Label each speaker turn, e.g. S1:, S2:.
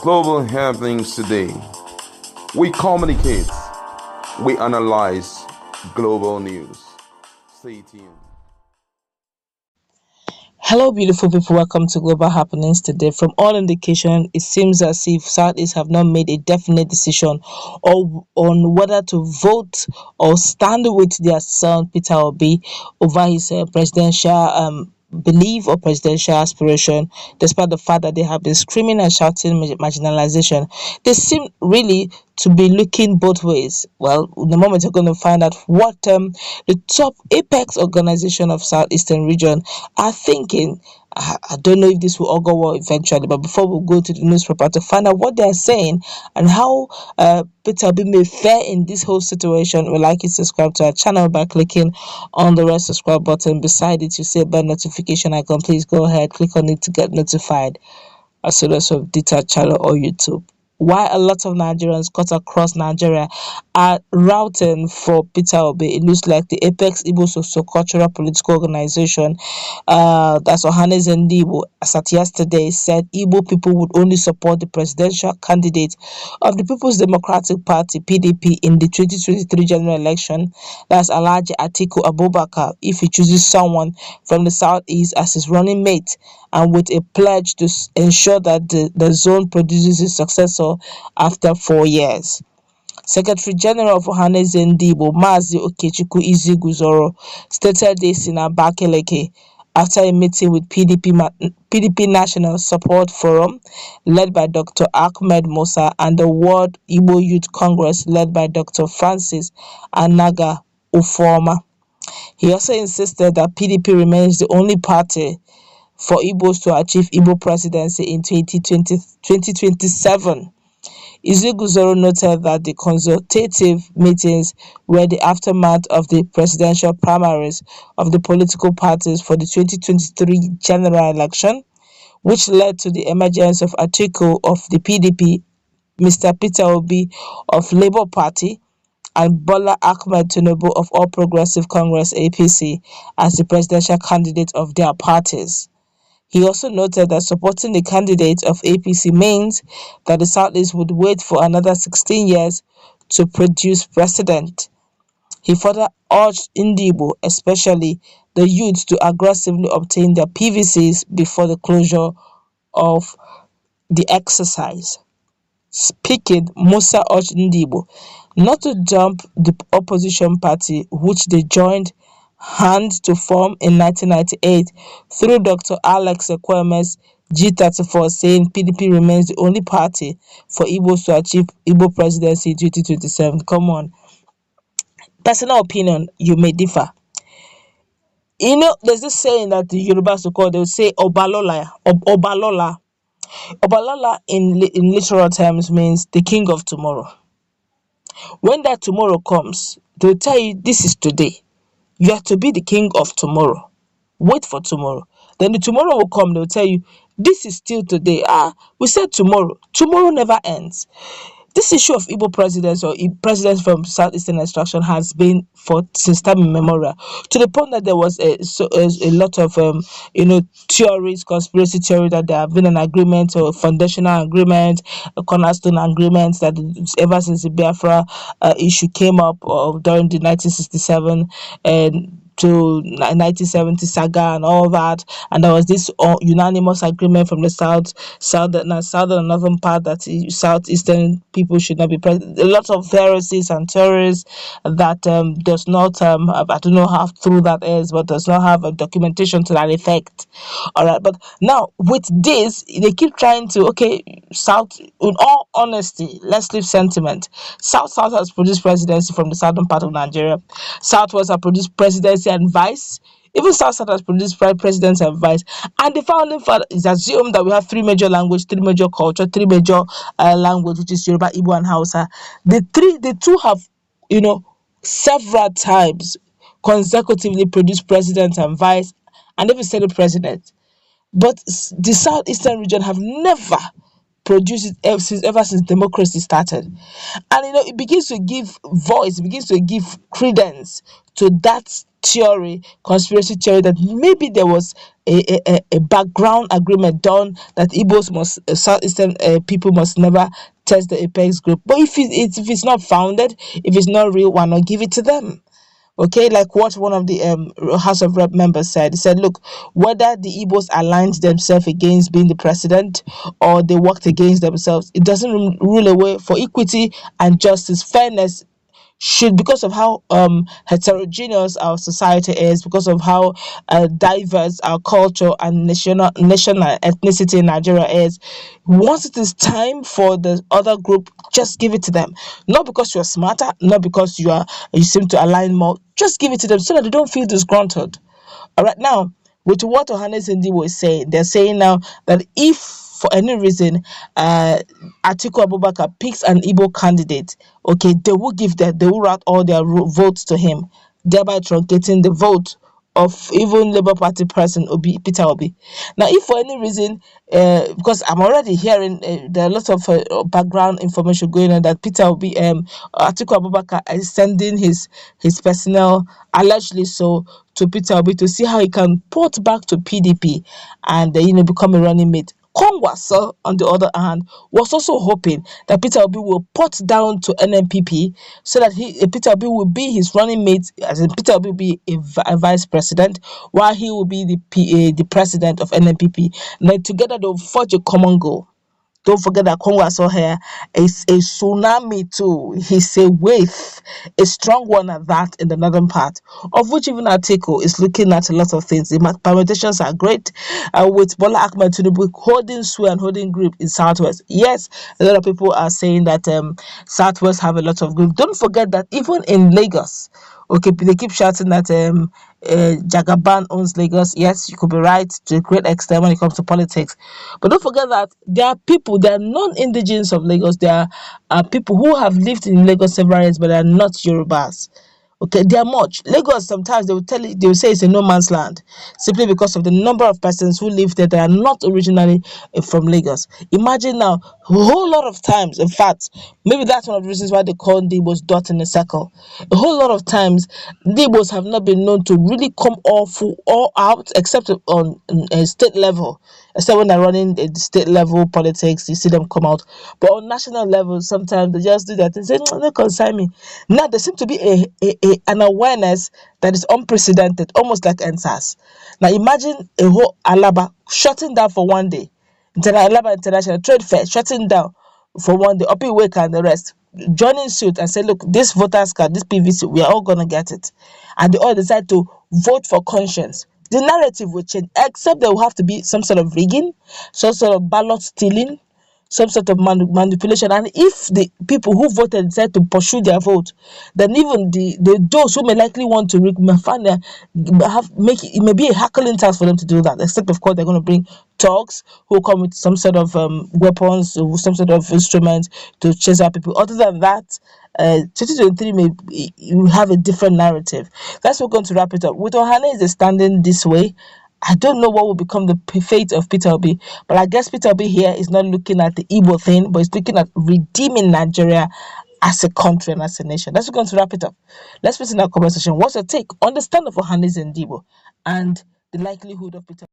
S1: global happenings today. We communicate, we analyze global news. Stay tuned.
S2: Hello, beautiful people. Welcome to Global Happenings today. From all indication, it seems as if Southeast have not made a definite decision on whether to vote or stand with their son Peter Obi over his presidential belief or presidential aspiration, despite the fact that they have been screaming and shouting marginalization. They seem really to be looking both ways. Well, in a moment, you're going to find out what the top apex organization of Southeastern region are thinking. I don't know if this will all go well eventually, but before we go to the newspaper to find out what they are saying and how Peter Obi may fare in this whole situation, we'd like you to subscribe to our channel by clicking on the red subscribe button. Beside it, you see a bell notification icon. Please go ahead, click on it to get notified as soon as we update our channel or YouTube. Why a lot of Nigerians cut across Nigeria are routing for Peter Obi. It looks like the Apex Igbo socio-cultural political organization, that's Ohanaeze Igbo, as at yesterday, said Igbo people would only support the presidential candidate of the People's Democratic Party (PDP) in the 2023 general election. That's Alhaji Atiku Abubakar if he chooses someone from the southeast as his running mate, and with a pledge to ensure that the zone produces his successor after 4 years. Secretary General of Ohanaeze Igbo, Mazi Okechukwu Iziguzoro, stated this in Abakaliki after a meeting with PDP National Support Forum led by Dr. Ahmed Musa and the World Igbo Youth Congress led by Dr. Francis Anaga Ufoma. He also insisted that PDP remains the only party for Igbos to achieve Igbo presidency in 2027. Iziguzoro noted that the consultative meetings were the aftermath of the presidential primaries of the political parties for the 2023 general election, which led to the emergence of Atiku of the PDP, Mr. Peter Obi of Labour Party, and Bola Ahmed Tinubu of All Progressive Congress (APC) as the presidential candidate of their parties. He also noted that supporting the candidate of APC means that the Southeast would wait for another 16 years to produce precedent. He further urged Igbo, especially the youth, to aggressively obtain their PVCs before the closure of the exercise. Speaking, Musa urged Igbo not to dump the opposition party, which they joined hands to form in 1998 through Dr. Alex Ekweme's G34, saying PDP remains the only party for Igbos to achieve Igbo presidency in 2027. Come on. Personal opinion, you may differ. You know, there's this saying that the Yorubas will call, they'll say Obalola. Obalola. Obalola in literal terms means the king of tomorrow. When that tomorrow comes, they'll tell you this is today. You have to be the king of tomorrow. Wait for tomorrow. Then the tomorrow will come. They'll tell you, this is still today. We said tomorrow. Tomorrow never ends. This issue of Igbo presidents or presidents from Southeastern extraction has been since time immemorial, to the point that there was a lot of theories, conspiracy theory, that there have been an agreement or foundational agreement, a cornerstone agreement that ever since the Biafra issue came up during the 1967 and to 1970 saga and all that, and there was this unanimous agreement from the southern and northern part that southeastern people should not be present. A lot of heresies and theories that does not I don't know how true that is, but does not have a documentation to that effect. All right, but now with this, they keep trying to South. In all honesty, let's leave sentiment. South has produced presidency from the southern part of Nigeria. Southwest has produced presidency and vice. Even South has produced presidents and vice. And the founding father is assumed that we have three major languages, three major culture, three major language, which is Yoruba, Igbo, and Hausa. The two have, several times consecutively produced presidents and vice, and even senate president. But the southeastern region have never produced it ever since democracy started. And it begins to give voice, begins to give credence to that theory, conspiracy theory, that maybe there was a background agreement done that Igbos must, southeastern people must never test the apex group. But if it's not founded, if it's not real, why not give it to them? Okay, like what one of the House of Rep members said. He said, look, whether the Igbos aligned themselves against being the president or they worked against themselves, it doesn't rule away for equity and justice, fairness should, because of how heterogeneous our society is, because of how diverse our culture and national ethnicity in Nigeria is. Once it is time for the other group, just give it to them. Not because you're smarter, not because you seem to align more. Just give it to them so that they don't feel disgruntled. All right, now, with what Ohanes Ndiwo is saying, they're saying now that if for any reason Atiku Abubakar picks an Igbo candidate, okay, they will route all their votes to him, thereby truncating the vote of even Labour Party person Peter Obi. Now, if for any reason, because I'm already hearing there are lots of background information going on that Peter Obi, Atiku Abubakar is sending his personnel, allegedly so, to Peter Obi to see how he can port back to PDP and become a running mate. Kongwaso, on the other hand, was also hoping that Peter Obi will port down to NNPP so that Peter Obi will be his running mate, as in Peter Obi will be a vice president, while he will be the president of NNPP. And then together they'll forge a common goal. Don't forget that Congo saw here is a tsunami too. He's a wave, a strong one at that in the northern part, of which even Atiku is looking at a lot of things. The permutations are great, with Bola Ahmed Tinubu holding sway and holding grip in Southwest. Yes, a lot of people are saying that Southwest have a lot of grip. Don't forget that even in Lagos, okay, they keep shouting that Jagaban owns Lagos. Yes, you could be right to a great extent when it comes to politics. But don't forget that there are non-indigenous of Lagos. There are people who have lived in Lagos several years, but they are not Yorubas. Okay, they are much. Lagos, sometimes they will say it's a no man's land simply because of the number of persons who live there that are not originally from Lagos. Imagine now, a whole lot of times, in fact, maybe that's one of the reasons why they call the Igbos dot in a circle. A whole lot of times, the Igbos have not been known to really come all full all out, except on a state level. Except when they're running the state level politics, you see them come out. But on national level, sometimes they just do that and say, no, don't concern me. Now, there seems to be an awareness that is unprecedented, almost like NSAS. Now, imagine a whole Alaba shutting down for one day. Alaba International Trade Fair shutting down for one day, Opi Wake and the rest, joining suit and say, look, this voters card, this PVC, we are all going to get it. And they all decide to vote for conscience. The narrative will change, except there will have to be some sort of rigging, some sort of ballot stealing, some sort of manipulation. And if the people who voted decide to pursue their vote, then even those who may likely want to rig may find it may be a hackling task for them to do that. Except of course they're going to bring thugs who come with some sort of weapons or some sort of instruments to chase out people. Other than that, 2023 may you have a different narrative. That's what we're going to wrap it up. With Ohane is standing this way, I don't know what will become the fate of Peter Obi, but I guess Peter Obi here is not looking at the Igbo thing, but he's looking at redeeming Nigeria as a country and as a nation. That's going to wrap it up. Let's put in our conversation. What's your take on the stand of Ohanes and Igbo and the likelihood of Peter